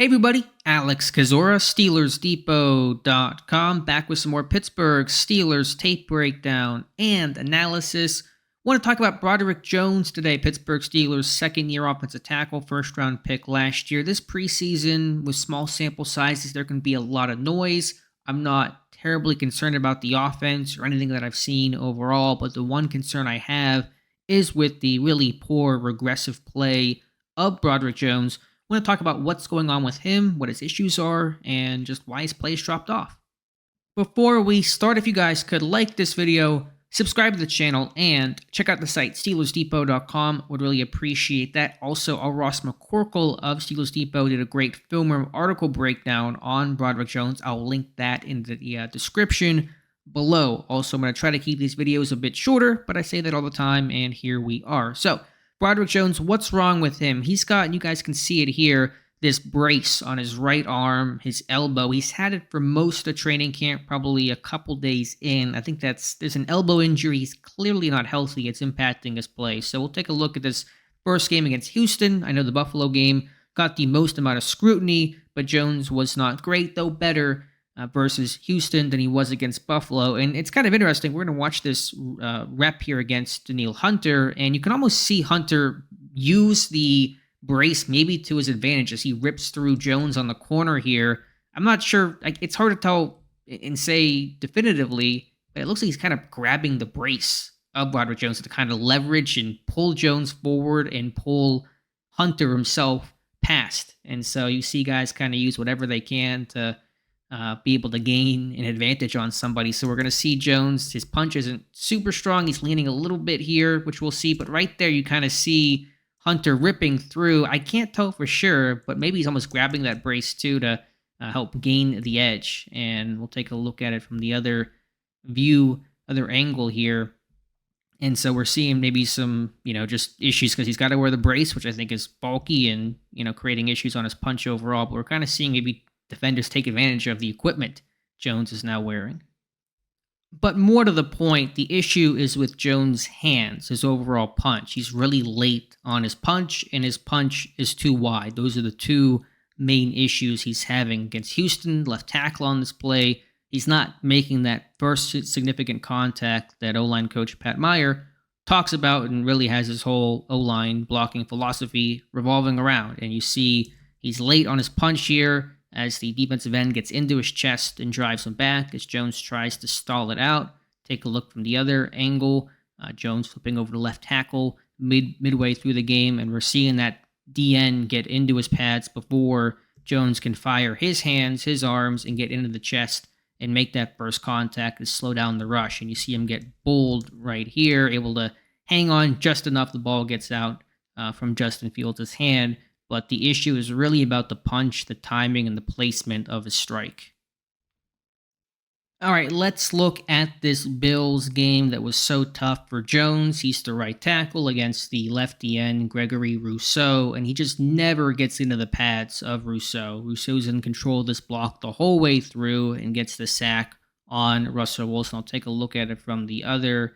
Hey everybody, Alex Kazora, SteelersDepot.com, back with some more Pittsburgh Steelers tape breakdown and analysis. Want to talk about Broderick Jones today, Pittsburgh Steelers' second-year offensive tackle, first-round pick last year. This preseason, with small sample sizes, there can be a lot of noise. I'm not terribly concerned about the offense or anything that I've seen overall, but the one concern I have is with the really poor regressive play of Broderick Jones. I want to talk about what's going on with him, what his issues are, and just why his plays dropped off. Before we start, if you guys could like this video, subscribe to the channel, and check out the site, SteelersDepot.com. Would really appreciate that. Also, Ross McCorkle of Steelers Depot did a great film room article breakdown on Broderick Jones. I'll link that in the description below. Also, I'm going to try to keep these videos a bit shorter, but I say that all the time, and here we are. So, Broderick Jones, what's wrong with him? He's got, and you guys can see it here, this brace on his right arm, his elbow. He's had it for most of training camp, probably a couple days in. I think there's an elbow injury. He's clearly not healthy. It's impacting his play. So we'll take a look at this first game against Houston. I know the Buffalo game got the most amount of scrutiny, but Jones was not great, though better versus Houston than he was against Buffalo. And it's kind of interesting. We're going to watch this rep here against Danielle Hunter, and you can almost see Hunter use the brace maybe to his advantage as he rips through Jones on the corner here. I'm not sure. It's hard to tell and say definitively, but it looks like he's kind of grabbing the brace of Broderick Jones to kind of leverage and pull Jones forward and pull Hunter himself past. And so you see guys kind of use whatever they can to be able to gain an advantage on somebody. So we're going to see Jones. His punch isn't super strong. He's leaning a little bit here, which we'll see. But right there, you kind of see Hunter ripping through. I can't tell for sure, but maybe he's almost grabbing that brace too to help gain the edge. And we'll take a look at it from the other view, other angle here. And so we're seeing maybe some, just issues because he's got to wear the brace, which I think is bulky and, creating issues on his punch overall. But we're kind of seeing maybe defenders take advantage of the equipment Jones is now wearing. But more to the point, the issue is with Jones' hands, his overall punch. He's really late on his punch, and his punch is too wide. Those are the two main issues he's having against Houston, left tackle on this play. He's not making that first significant contact that O-line coach Pat Meyer talks about and really has his whole O-line blocking philosophy revolving around. And you see he's late on his punch here as the defensive end gets into his chest and drives him back as Jones tries to stall it out. Take a look from the other angle. Jones flipping over to left tackle midway through the game, and we're seeing that DN get into his pads before Jones can fire his hands, his arms, and get into the chest and make that first contact and slow down the rush. And you see him get bowled right here, able to hang on just enough. The ball gets out from Justin Fields' hand. But the issue is really about the punch, the timing, and the placement of his strike. All right, let's look at this Bills game that was so tough for Jones. He's the right tackle against the lefty end, Gregory Rousseau, and he just never gets into the pads of Rousseau. Rousseau's in control of this block the whole way through and gets the sack on Russell Wilson. I'll take a look at it from the other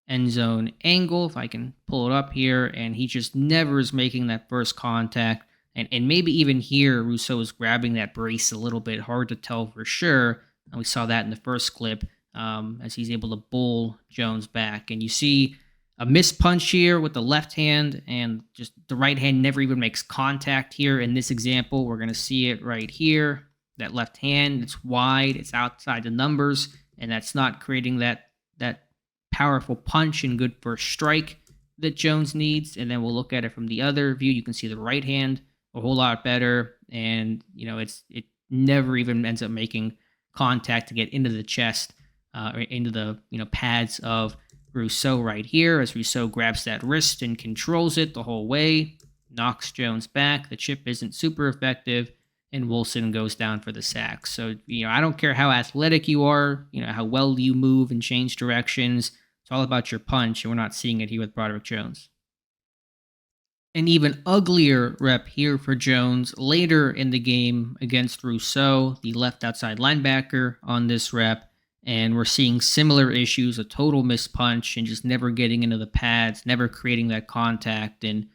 end zone angle, if I can pull it up here, and he just never is making that first contact. And maybe even here, Rousseau is grabbing that brace a little bit. Hard to tell for sure. And we saw that in the first clip as he's able to bull Jones back. And you see a missed punch here with the left hand, and just the right hand never even makes contact here. In this example, we're going to see it right here. That left hand, it's wide, it's outside the numbers, and that's not creating that powerful punch and good first strike that Jones needs. And then we'll look at it from the other view. You can see the right hand a whole lot better, and it never even ends up making contact to get into the chest or into the pads of Rousseau right here, as Rousseau grabs that wrist and controls it the whole way, knocks Jones back. The chip isn't super effective, and Wilson goes down for the sack. So I don't care how athletic you are, how well you move and change directions. It's all about your punch, and we're not seeing it here with Broderick Jones. An even uglier rep here for Jones later in the game against Rousseau, the left outside linebacker on this rep, and we're seeing similar issues, a total missed punch and just never getting into the pads, never creating that contact. And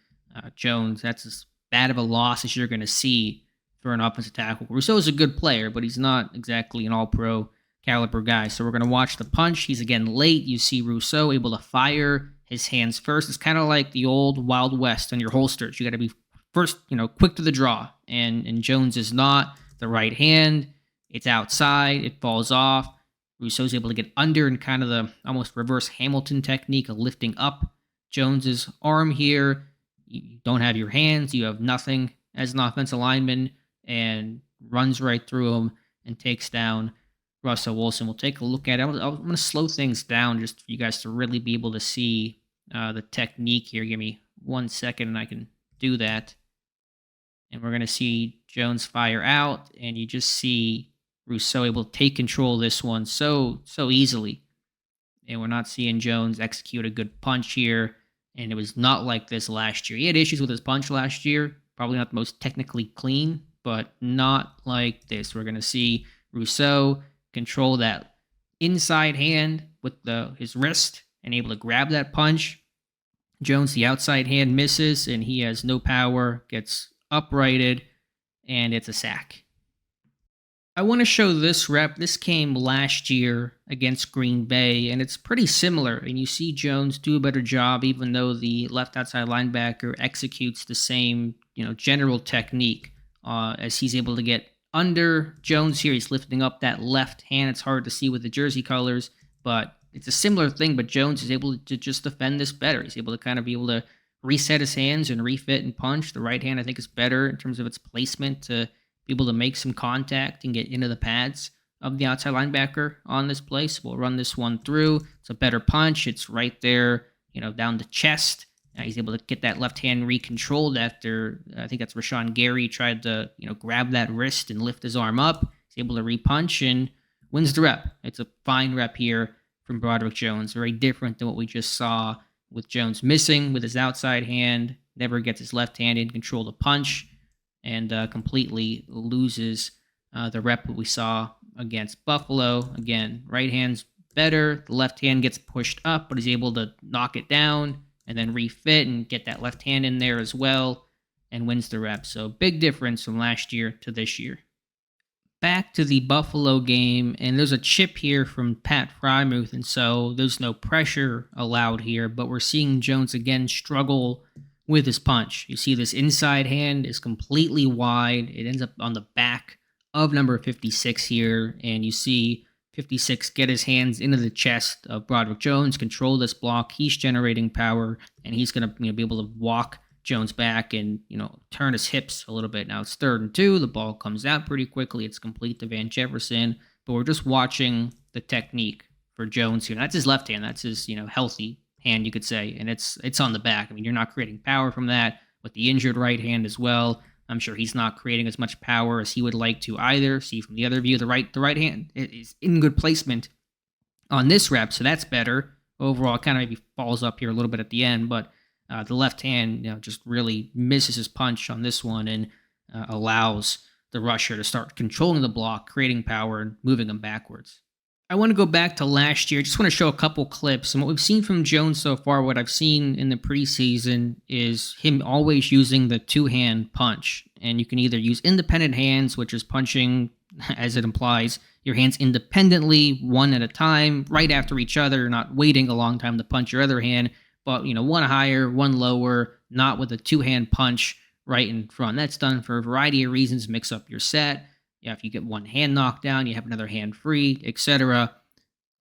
Jones, that's as bad of a loss as you're going to see for an offensive tackle. Rousseau is a good player, but he's not exactly an all-pro caliber guy. So we're going to watch the punch. He's again late. You see Rousseau able to fire his hands first. It's kind of like the old Wild West on your holsters. You got to be first, quick to the draw. And Jones is not. The right hand, it's outside. It falls off. Rousseau's able to get under in kind of the almost reverse Hamilton technique of lifting up Jones's arm here. You don't have your hands. You have nothing as an offensive lineman, and runs right through him and takes down Russell Wilson. We'll take a look at it. I'm going to slow things down just for you guys to really be able to see the technique here. Give me 1 second and I can do that. And we're going to see Jones fire out, and you just see Rousseau able to take control of this one so easily. And we're not seeing Jones execute a good punch here. And it was not like this last year. He had issues with his punch last year. Probably not the most technically clean, but not like this. We're going to see Rousseau control that inside hand with his wrist and able to grab that punch. Jones, the outside hand misses, and he has no power, gets uprighted, and it's a sack. I want to show this rep. This came last year against Green Bay, and it's pretty similar. And you see Jones do a better job, even though the left outside linebacker executes the same, general technique. As he's able to get under Jones here, he's lifting up that left hand. It's hard to see with the jersey colors, but it's a similar thing. But Jones is able to just defend this better. He's able to kind of be able to reset his hands and refit and punch. The right hand, I think, is better in terms of its placement to be able to make some contact and get into the pads of the outside linebacker on this play. So we'll run this one through. It's a better punch. It's right there, down the chest. He's able to get that left hand recontrolled after, I think that's Rashawn Gary tried to, grab that wrist and lift his arm up. He's able to repunch and wins the rep. It's a fine rep here from Broderick Jones. Very different than what we just saw with Jones missing with his outside hand. Never gets his left hand in control to punch, and completely loses the rep that we saw against Buffalo. Again, right hand's better. The left hand gets pushed up, but he's able to knock it down and then refit and get that left hand in there as well and wins the rep. So big difference from last year to this year. Back to the Buffalo game, and there's a chip here from Pat Frymuth, and so there's no pressure allowed here, but we're seeing Jones again struggle with his punch. You see this inside hand is completely wide. It ends up on the back of number 56 here, and you see 56 get his hands into the chest of Broderick Jones, control this block. He's generating power, and he's going to be able to walk Jones back and turn his hips a little bit. Now it's 3rd and 2. The ball comes out pretty quickly. It's complete to Van Jefferson, but we're just watching the technique for Jones here. And that's his left hand. That's his healthy hand, you could say, and it's on the back. I mean, you're not creating power from that with the injured right hand as well. I'm sure he's not creating as much power as he would like to either. See from the other view, the right hand is in good placement on this rep, so that's better. Overall, it kind of maybe falls up here a little bit at the end, but the left hand just really misses his punch on this one and allows the rusher to start controlling the block, creating power, and moving him backwards. I want to go back to last year. I just want to show a couple clips. And what we've seen from Jones so far, what I've seen in the preseason, is him always using the two-hand punch. And you can either use independent hands, which is punching, as it implies, your hands independently, one at a time, right after each other, not waiting a long time to punch your other hand, but one higher, one lower, not with a two-hand punch right in front. That's done for a variety of reasons. Mix up your set. If you get one hand knocked down, you have another hand free, etc.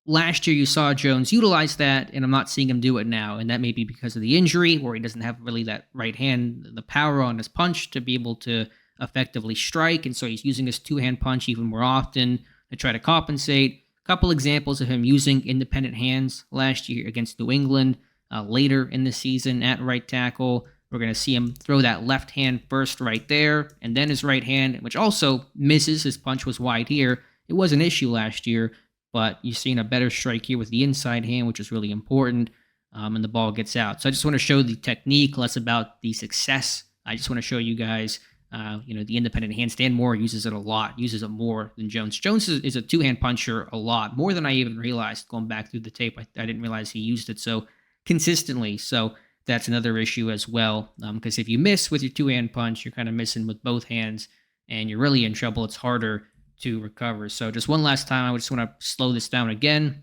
Last year, you saw Jones utilize that, and I'm not seeing him do it now. And that may be because of the injury, where he doesn't have really that right hand, the power on his punch to be able to effectively strike. And so he's using his two-hand punch even more often to try to compensate. A couple examples of him using independent hands last year against New England. Later in the season at right tackle, we're going to see him throw that left hand first right there, and then his right hand, which also misses. His punch was wide here. It was an issue last year, but you're seeing a better strike here with the inside hand, which is really important, and the ball gets out. So I just want to show the technique, less about the success. I just want to show you guys, the independent hand. Stan Moore uses it a lot, uses it more than Jones. Jones is a two-hand puncher a lot, more than I even realized going back through the tape. I didn't realize he used it so consistently. So that's another issue as well, because if you miss with your two-hand punch, you're kind of missing with both hands, and you're really in trouble. It's harder to recover. So just one last time, I just want to slow this down again.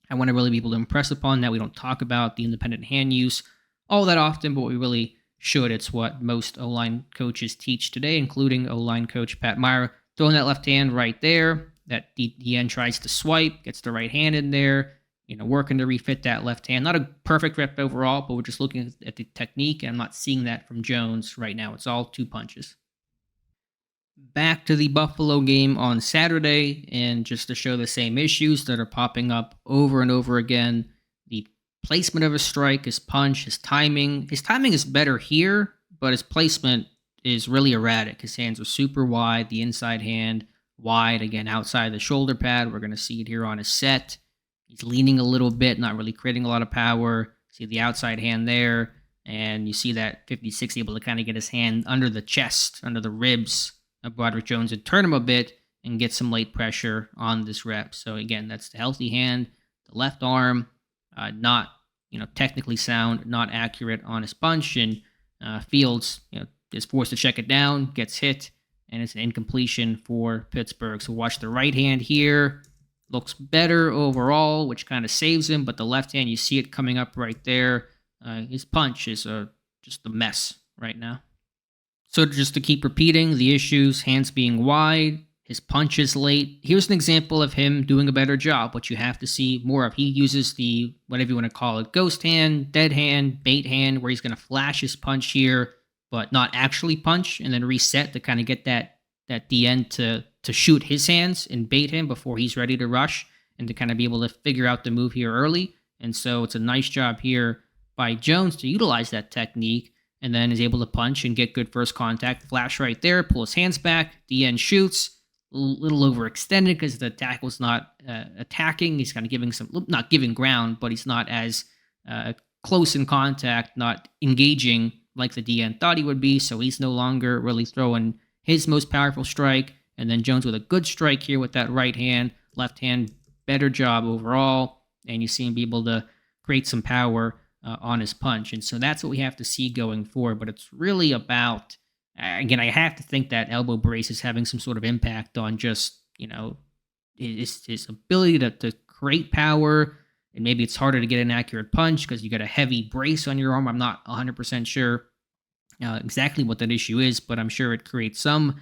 I want to really be able to impress upon that we don't talk about the independent hand use all that often, but we really should. It's what most O-line coaches teach today, including O-line coach Pat Meyer. Throwing that left hand right there, that the end tries to swipe, gets the right hand in there, working to refit that left hand. Not a perfect rep overall, but we're just looking at the technique, and I'm not seeing that from Jones right now. It's all 2 punches. Back to the Buffalo game on Saturday, and just to show the same issues that are popping up over and over again. The placement of his strike, his punch, his timing. His timing is better here, but his placement is really erratic. His hands are super wide, the inside hand wide, again, outside the shoulder pad. We're going to see it here on his set. He's leaning a little bit, not really creating a lot of power. See the outside hand there, and you see that 50-60 able to kind of get his hand under the chest, under the ribs of Broderick Jones and turn him a bit and get some late pressure on this rep. So again, that's the healthy hand, the left arm, not technically sound, not accurate on his punch, and Fields is forced to check it down, gets hit, and it's an incompletion for Pittsburgh. So watch the right hand here. Looks better overall, which kind of saves him, but the left hand, you see it coming up right there. His punch is just a mess right now. So just to keep repeating the issues, hands being wide, his punch is late. Here's an example of him doing a better job, what you have to see more of. He uses the, whatever you want to call it, ghost hand, dead hand, bait hand, where he's going to flash his punch here, but not actually punch, and then reset to kind of get that DN to shoot his hands and bait him before he's ready to rush, and to kind of be able to figure out the move here early. And so it's a nice job here by Jones to utilize that technique, and then is able to punch and get good first contact. Flash right there, pull his hands back, DN shoots, a little overextended because the tackle's not attacking. He's kind of giving not giving ground, but he's not as close in contact, not engaging like the DN thought he would be, so he's no longer really throwing his most powerful strike. And then Jones with a good strike here with that right hand, left hand, better job overall, and you see him be able to create some power on his punch. And so that's what we have to see going forward. But it's really about, again, I have to think that elbow brace is having some sort of impact on just, his ability to create power. And maybe it's harder to get an accurate punch because you got a heavy brace on your arm. I'm not 100% sure exactly what that issue is, but I'm sure it creates some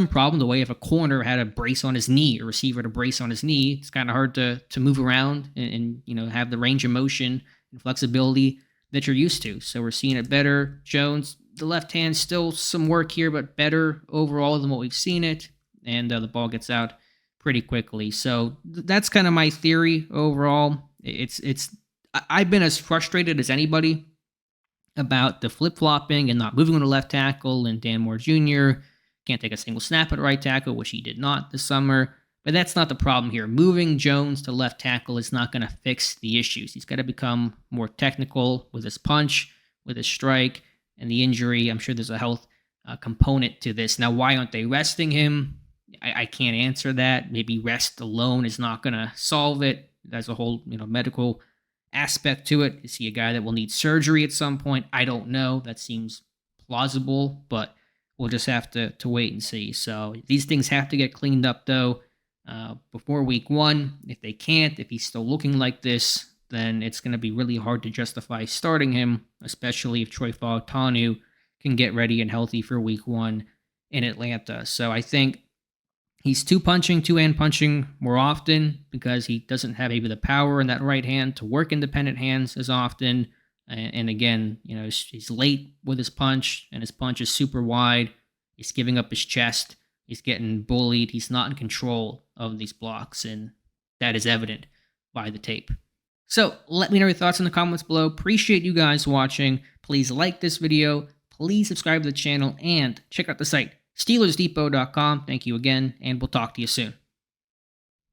problem. The way if a corner had a brace on his knee, a receiver had a brace on his knee, it's kind of hard to move around and have the range of motion and flexibility that you're used to. So we're seeing it better. Jones, the left hand, still some work here, but better overall than what we've seen it. And the ball gets out pretty quickly. So that's kind of my theory overall. I've been as frustrated as anybody about the flip-flopping and not moving on to left tackle, and Dan Moore Jr. can't take a single snap at right tackle, which he did not this summer. But that's not the problem here. Moving Jones to left tackle is not going to fix the issues. He's got to become more technical with his punch, with his strike, and the injury. I'm sure there's a health component to this. Now, why aren't they resting him? I can't answer that. Maybe rest alone is not going to solve it. There's a whole medical aspect to it. Is he a guy that will need surgery at some point? I don't know. That seems plausible, but we'll just have to wait and see. So these things have to get cleaned up, though, before week 1. If they can't, if he's still looking like this, then it's going to be really hard to justify starting him, especially if Troy Fautanu can get ready and healthy for week 1 in Atlanta. So I think he's two-hand punching more often because he doesn't have maybe the power in that right hand to work independent hands as often. And again, he's late with his punch, and his punch is super wide. He's giving up his chest. He's getting bullied. He's not in control of these blocks, and that is evident by the tape. So let me know your thoughts in the comments below. Appreciate you guys watching. Please like this video. Please subscribe to the channel and check out the site, SteelersDepot.com. Thank you again, and we'll talk to you soon.